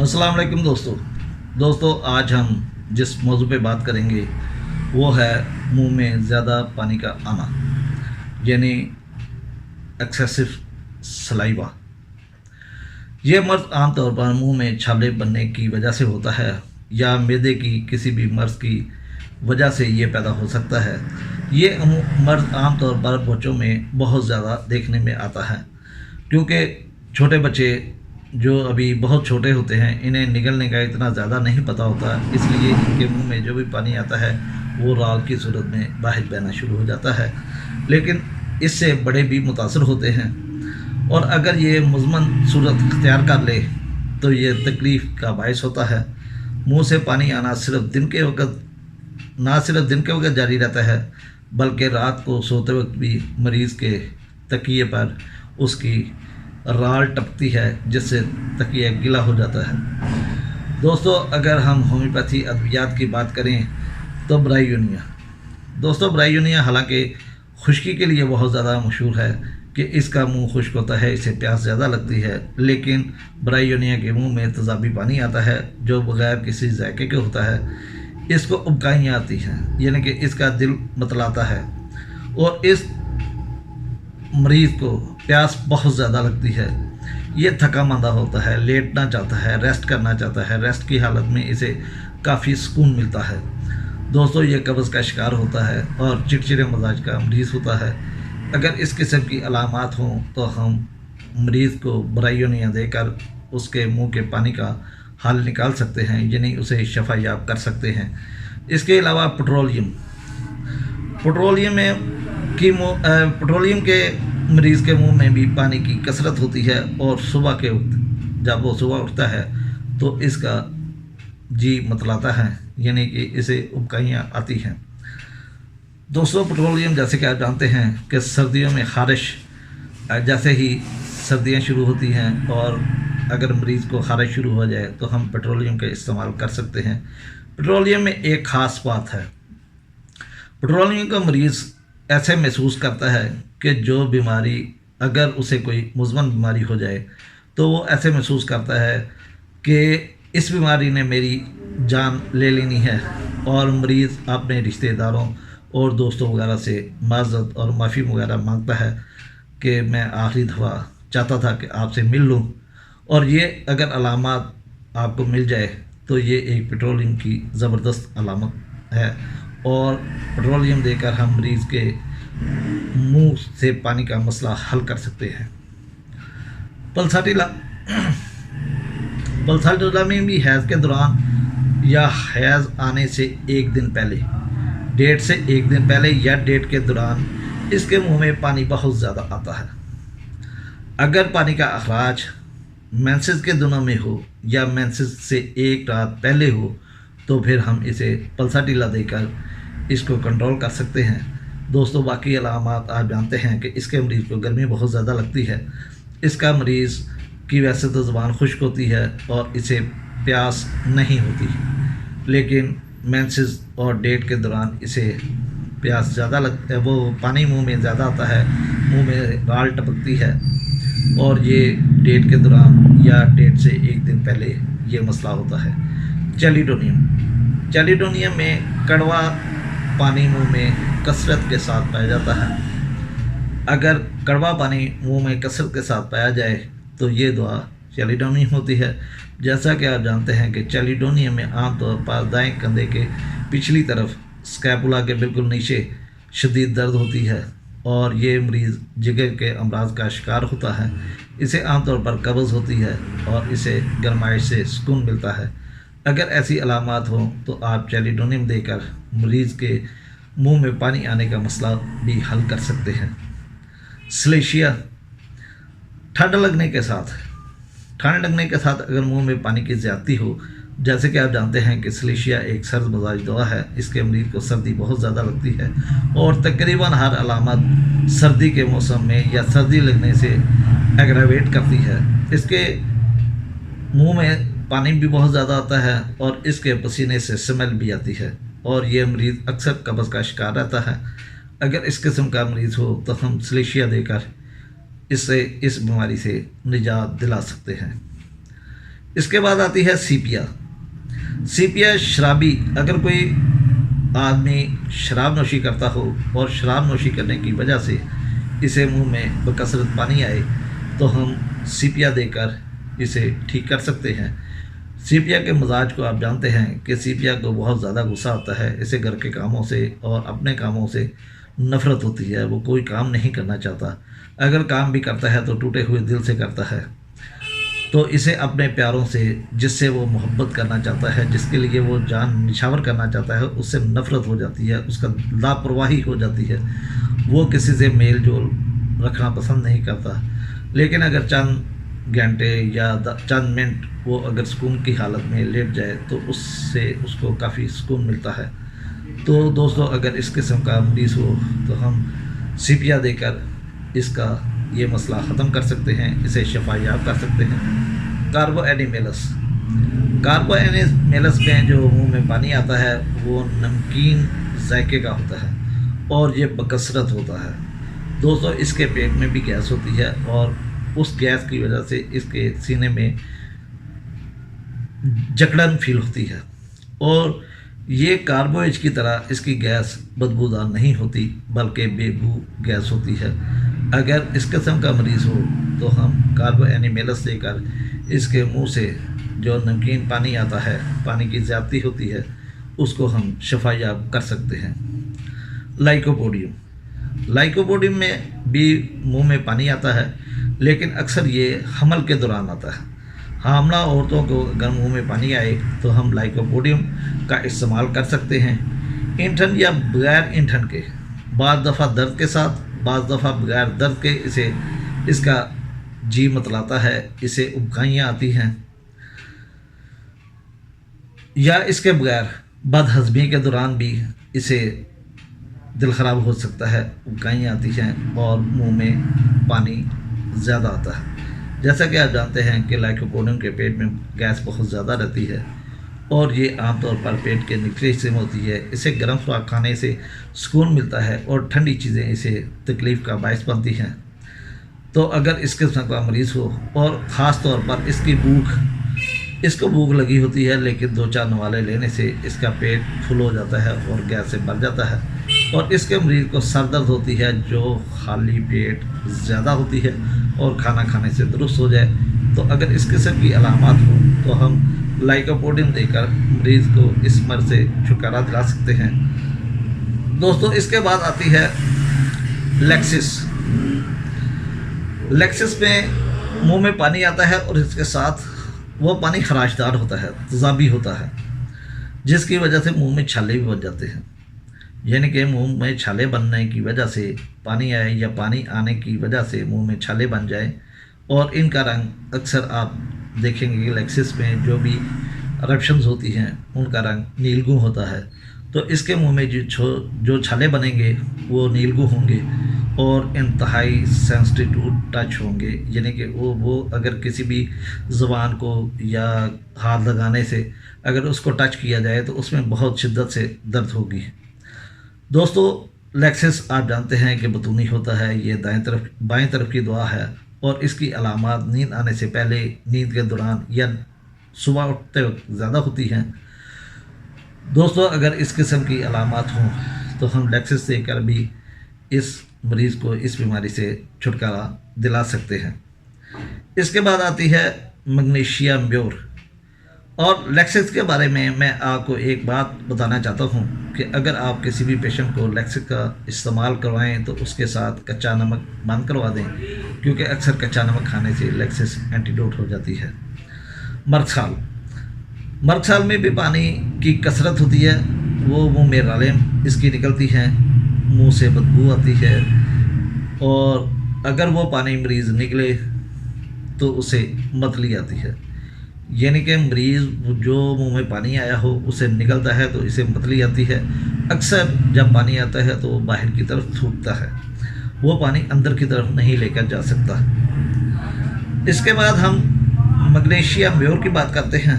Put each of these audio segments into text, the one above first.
अस्सलाम वालेकुम दोस्तों आज हम जिस मौजू पे बात करेंगे वो है मुंह में ज़्यादा पानी का आना, यानी एक्सेसिव सलाइवा। ये मर्ज़ आमतौर पर मुंह में छाले बनने की वजह से होता है या मैदे की किसी भी मर्ज़ की वजह से ये पैदा हो सकता है। ये मर्ज़ आमतौर पर बच्चों में बहुत ज़्यादा देखने में आता है, क्योंकि छोटे बच्चे जो अभी बहुत छोटे होते हैं इन्हें निगलने का इतना ज़्यादा नहीं पता होता, इसलिए इनके मुंह में जो भी पानी आता है वो राल की सूरत में बाहर बहना शुरू हो जाता है। लेकिन इससे बड़े भी मुतासर होते हैं, और अगर ये मुज़मन सूरत इख्तियार कर ले तो ये तकलीफ़ का बायस होता है। मुंह से पानी आना ना सिर्फ दिन के वक्त जारी रहता है, बल्कि रात को सोते वक्त भी मरीज़ के तकिए पर उसकी राल टपकती है, जिससे तकिया गीला हो जाता है। दोस्तों, अगर हम होम्योपैथी अद्वियात की बात करें तो ब्रायोनिया हालांकि खुश्की के लिए बहुत ज़्यादा मशहूर है कि इसका मुंह खुश्क होता है, इसे प्यास ज़्यादा लगती है। लेकिन ब्रायोनिया के मुंह में तेज़ाबी पानी आता है जो बग़ैर किसी जायके के होता है। इसको उबकाइयाँ आती हैं, यानी कि इसका दिल मतलाता है, और इस मरीज़ को प्यास बहुत ज़्यादा लगती है। ये थका मांदा होता है, लेटना चाहता है, रेस्ट करना चाहता है। रेस्ट की हालत में इसे काफ़ी सुकून मिलता है। दोस्तों, ये कब्ज़ का शिकार होता है और चिड़चिड़े मिजाज का मरीज़ होता है। अगर इस किस्म की अलामात हों तो हम मरीज़ को ब्रायोनिया देकर उसके मुंह के पानी का हल निकाल सकते हैं, यानी उसे शफा याब कर सकते हैं। इसके अलावा पेट्रोलियम के मरीज़ के मुंह में भी पानी की कसरत होती है, और सुबह के वक्त जब वो सुबह उठता है तो इसका जी मतलाता है, यानी कि इसे उबकाइयाँ आती हैं। दोस्तों, पेट्रोलियम जैसे कि आप जानते हैं कि सर्दियों में ख़ारिश, जैसे ही सर्दियाँ शुरू होती हैं और अगर मरीज़ को ख़ारिश शुरू हो जाए तो हम पेट्रोलियम का इस्तेमाल कर सकते हैं। पेट्रोलियम में एक ख़ास बात है, पेट्रोलियम का मरीज़ ऐसे महसूस करता है कि जो बीमारी, अगर उसे कोई मुज़मन बीमारी हो जाए तो वो ऐसे महसूस करता है कि इस बीमारी ने मेरी जान ले लेनी है, और मरीज़ अपने रिश्तेदारों और दोस्तों वगैरह से माज़रत और माफ़ी वगैरह मांगता है कि मैं आखिरी दफ़ा चाहता था कि आपसे मिल लूँ। और ये अगर अलामत आपको मिल जाए तो ये एक पेट्रोलियम की ज़बरदस्त अलामत है, और पेट्रोलियम देकर हम मरीज़ के मुंह से पानी का मसला हल कर सकते हैं। पल्साटिला में भी हैज़ के दौरान या हैज़ आने से एक दिन पहले, डेट से एक दिन पहले या डेट के दौरान इसके मुंह में पानी बहुत ज़्यादा आता है। अगर पानी का अखराज मेंसेस के दिनों में हो या मेंसेस से एक रात पहले हो तो फिर हम इसे पल्साटिला देकर इसको कंट्रोल कर सकते हैं। दोस्तों, बाकी अलामात आप जानते हैं कि इसके मरीज़ को गर्मी बहुत ज़्यादा लगती है। इसका मरीज़ की वैसे तो ज़ुबान खुश्क होती है और इसे प्यास नहीं होती, लेकिन मेंसेस और डेट के दौरान इसे प्यास ज़्यादा लगता है, वो पानी मुंह में ज़्यादा आता है, मुंह में राल टपकती है, और ये डेट के दौरान या डेट से एक दिन पहले ये मसला होता है। चैलिडोनियम में कड़वा पानी मुंह में कसरत के साथ पाया जाता है। अगर कड़वा पानी मुंह में कसरत के साथ पाया जाए तो ये दवा चैलिडोनियम होती है। जैसा कि आप जानते हैं कि चैलिडोनियम में आमतौर पर दाएं कंधे के पिछली तरफ स्कैपुला के बिल्कुल नीचे शदीद दर्द होती है, और ये मरीज़ जिगर के अमराज का शिकार होता है। इसे आमतौर पर कब्ज़ होती है और इसे गर्माइश से सुकून मिलता है। अगर ऐसी अलामात हों तो आप चैलिडोनियम देकर मरीज़ के मुंह में पानी आने का मसला भी हल कर सकते हैं। सलेशिया, ठंड लगने के साथ अगर मुंह में पानी की ज़्यादती हो, जैसे कि आप जानते हैं कि सलेशिया एक सर्द मजाज दवा है। इसके मरीज़ को सर्दी बहुत ज़्यादा लगती है, और तकरीबन हर अलामत सर्दी के मौसम में या सर्दी लगने से एग्रावेट करती है। इसके मुंह में पानी भी बहुत ज़्यादा आता है और इसके पसीने से स्मेल भी आती है, और ये मरीज़ अक्सर कब्ज़ का शिकार रहता है। अगर इस किस्म का मरीज़ हो तो हम सलेशिया देकर इससे इस बीमारी से निजात दिला सकते हैं। इसके बाद आती है सीपिया। सीपिया शराबी, अगर कोई आदमी शराब नोशी करता हो और शराब नोशी करने की वजह से इसे मुंह में बकसरत पानी आए, तो हम सीपिया देकर इसे ठीक कर सकते हैं। सीपिया के मिजाज को आप जानते हैं कि सीपिया को बहुत ज़्यादा गुस्सा आता है, इसे घर के कामों से और अपने कामों से नफ़रत होती है, वो कोई काम नहीं करना चाहता। अगर काम भी करता है तो टूटे हुए दिल से करता है। तो इसे अपने प्यारों से, जिससे वो मोहब्बत करना चाहता है, जिसके लिए वो जान निछावर करना चाहता है, उससे नफ़रत हो जाती है, उसका लापरवाही हो जाती है। वो किसी से मेल जोल रखना पसंद नहीं करता। लेकिन अगर चंद घंटे या चंद मिनट वो अगर सुकून की हालत में लेट जाए तो उससे उसको काफ़ी सुकून मिलता है। तो दोस्तों, अगर इस किस्म का मरीज़ हो तो हम सीपिया देकर इसका ये मसला ख़त्म कर सकते हैं, इसे शफायाब कर सकते हैं। कार्बोएनिमेलस। कार्बोएनिमेलस में जो मुंह में पानी आता है वो नमकीन जायके का होता है और ये बकसरत होता है। दोस्तों, इसके पेट में भी गैस होती है और उस गैस की वजह से इसके सीने में जकड़न फील होती है। और ये कार्बोएज की तरह इसकी गैस बदबूदार नहीं होती, बल्कि बेबू गैस होती है। अगर इस किस्म का मरीज़ हो तो हम कार्बोएनिमेलस लेकर इसके मुंह से जो नमकीन पानी आता है, पानी की ज़्यादती होती है, उसको हम शफायाब कर सकते हैं। लाइकोपोडियम में भी मुंह में पानी आता है, लेकिन अक्सर ये हमल के दौरान आता है। हामला औरतों को अगर मुंह में पानी आए तो हम लाइकोपोडियम का इस्तेमाल कर सकते हैं, ईंधन या बगैर ईंधन के। बाद दफ़ा दर्द के साथ, बाद दफ़ा बगैर दर्द के इसका जी मतलाता है, इसे उबकाइयाँ आती हैं, या इसके बगैर बदहज़मी के दौरान भी इसे दिल ख़राब हो सकता है, उबकाइयाँ आती हैं और मुंह में पानी ज़्यादा आता है। जैसा कि आप जानते हैं कि लाइकोपोडियम के पेट में गैस बहुत ज़्यादा रहती है और ये आमतौर पर पेट के निचले हिस्से में होती है। इसे गर्म खुराक खाने से सुकून मिलता है और ठंडी चीज़ें इसे तकलीफ़ का बायस बनती हैं। तो अगर इस किस्म का मरीज़ हो और ख़ास तौर पर इसको भूख लगी होती है, लेकिन 2-4 नवाले लेने से इसका पेट फुल हो जाता है और गैस से भर जाता है, और इसके मरीज़ को सर दर्द होती है जो खाली पेट ज़्यादा होती है और खाना खाने से दुरुस्त हो जाए, तो अगर इस किस्म की अलामत हो तो हम लाइकोपोडियम देकर मरीज़ को इस मर्ज़ से छुटकारा दिला सकते हैं। दोस्तों, इसके बाद आती है लेक्सिस में मुंह में पानी आता है और इसके साथ वो पानी खराशदार होता है, तेज़ाबी होता है, जिसकी वजह से मुंह में छाले भी बन जाते हैं। यानी कि मुंह में छाले बनने की वजह से पानी आए या पानी आने की वजह से मुंह में छाले बन जाए, और इनका रंग अक्सर आप देखेंगे कि लेक्सिस में जो भी eruptions होती हैं उनका रंग नीलगू होता है। तो इसके मुंह में जो छाले बनेंगे वो नीलगू होंगे और इंतहाई सेंसिटिव टच होंगे, यानी कि वो अगर किसी भी ज़ुबान को या हाथ लगाने से अगर उसको टच किया जाए तो उसमें बहुत शिद्दत से दर्द होगी। दोस्तों, लेक्सिस आप जानते हैं कि बतूनी होता है, ये बाएं तरफ की दुआ है और इसकी अलामत नींद आने से पहले, नींद के दौरान या सुबह उठते वक्त ज़्यादा होती हैं। दोस्तों, अगर इस किस्म की अलामत हों तो हम लेक्सिस देकर भी इस मरीज़ को इस बीमारी से छुटकारा दिला सकते हैं। इसके बाद आती है मैग्नीशियम म्योर। और लेक्सिस के बारे में मैं आपको एक बात बताना चाहता हूँ कि अगर आप किसी भी पेशेंट को लेक्सिस का इस्तेमाल करवाएं तो उसके साथ कच्चा नमक बंद करवा दें, क्योंकि अक्सर कच्चा नमक खाने से लेक्सिस एंटीडोट हो जाती है। मर्गसाल में भी पानी की कसरत होती है, वो मुँह में रालें इसकी निकलती हैं, मुंह से बदबू आती है, और अगर वो पानी मरीज़ निकले तो उसे मतली आती है। यानी कि मरीज़ जो मुंह में पानी आया हो उसे निकलता है तो इसे मतली आती है। अक्सर जब पानी आता है तो वो बाहर की तरफ थूकता है, वो पानी अंदर की तरफ नहीं लेकर जा सकता। इसके बाद हम मैग्नीशियम म्योर की बात करते हैं।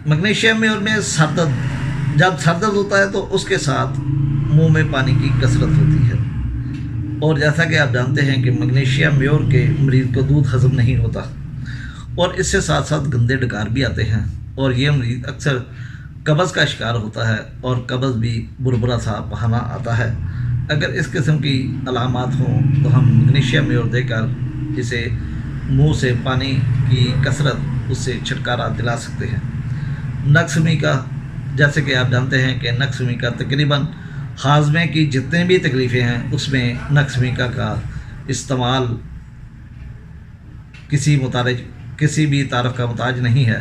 मैग्नीशियम म्योर में जब सर दर्द होता है तो उसके साथ मुंह में पानी की कसरत होती है। اور جیسا کہ آپ جانتے ہیں کہ میگنیشیم میور کے مریض کو دودھ ہضم نہیں ہوتا، اور اس سے ساتھ ساتھ گندے ڈکار بھی آتے ہیں، اور یہ مریض اکثر قبض کا شکار ہوتا ہے، اور قبض بھی بربرا سا بہانا آتا ہے۔ اگر اس قسم کی علامات ہوں تو ہم میگنیشیم میور دے کر اسے منہ سے پانی کی کثرت اس سے چھٹکارا دلا سکتے ہیں۔ نقص میکا، جیسے کہ آپ جانتے ہیں کہ نقص میکا تقریباً ہاضمے کی جتنے بھی تکلیفیں ہیں اس میں نقص میکا کا استعمال کسی بھی تعارف کا محتاج نہیں ہے۔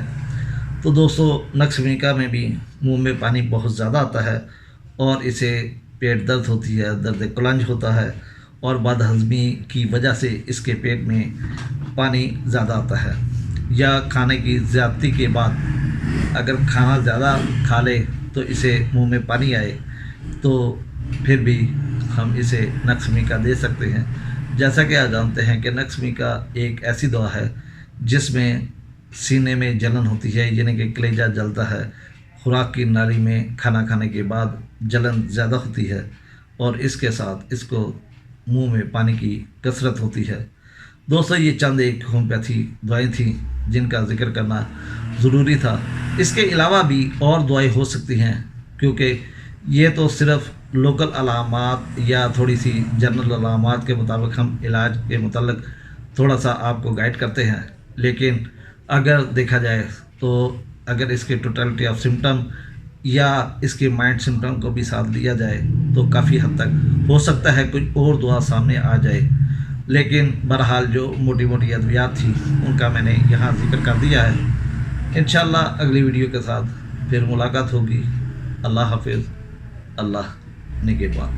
تو دوستو، نقص میکا میں بھی منہ میں پانی بہت زیادہ آتا ہے، اور اسے پیٹ درد ہوتی ہے، درد کلنج ہوتا ہے، اور بد ہضمی کی وجہ سے اس کے پیٹ میں پانی زیادہ آتا ہے، یا کھانے کی زیادتی کے بعد اگر کھانا زیادہ کھا لے تو اسے منہ میں پانی آئے تو پھر بھی ہم اسے نقص میکا دے سکتے ہیں۔ جیسا کہ آپ جانتے ہیں کہ نقص میکا ایک ایسی دوا ہے جس میں سینے میں جلن ہوتی ہے، یعنی کہ کلیجہ جلتا ہے، خوراک کی نالی میں کھانا کھانے کے بعد جلن زیادہ ہوتی ہے، اور اس کے ساتھ اس کو منہ میں پانی کی کثرت ہوتی ہے۔ دوستو، یہ چند ایک ہومیوپیتھی دوائیں تھیں جن کا ذکر کرنا ضروری تھا۔ اس کے علاوہ بھی اور دوائیں ہو سکتی ہیں، کیونکہ یہ تو صرف لوکل علامات یا تھوڑی سی جنرل علامات کے مطابق ہم علاج کے متعلق تھوڑا سا آپ کو گائیڈ کرتے ہیں، لیکن اگر دیکھا جائے تو اگر اس کے ٹوٹلٹی آف سمٹم یا اس کے مائنڈ سمٹم کو بھی ساتھ لیا جائے تو کافی حد تک ہو سکتا ہے کوئی اور دعا سامنے آ جائے، لیکن بہرحال جو موٹی موٹی ادویات تھی ان کا میں نے یہاں ذکر کر دیا ہے۔ انشاءاللہ اگلی ویڈیو کے ساتھ پھر ملاقات ہوگی۔ اللہ حافظ، اللہ نگہبان۔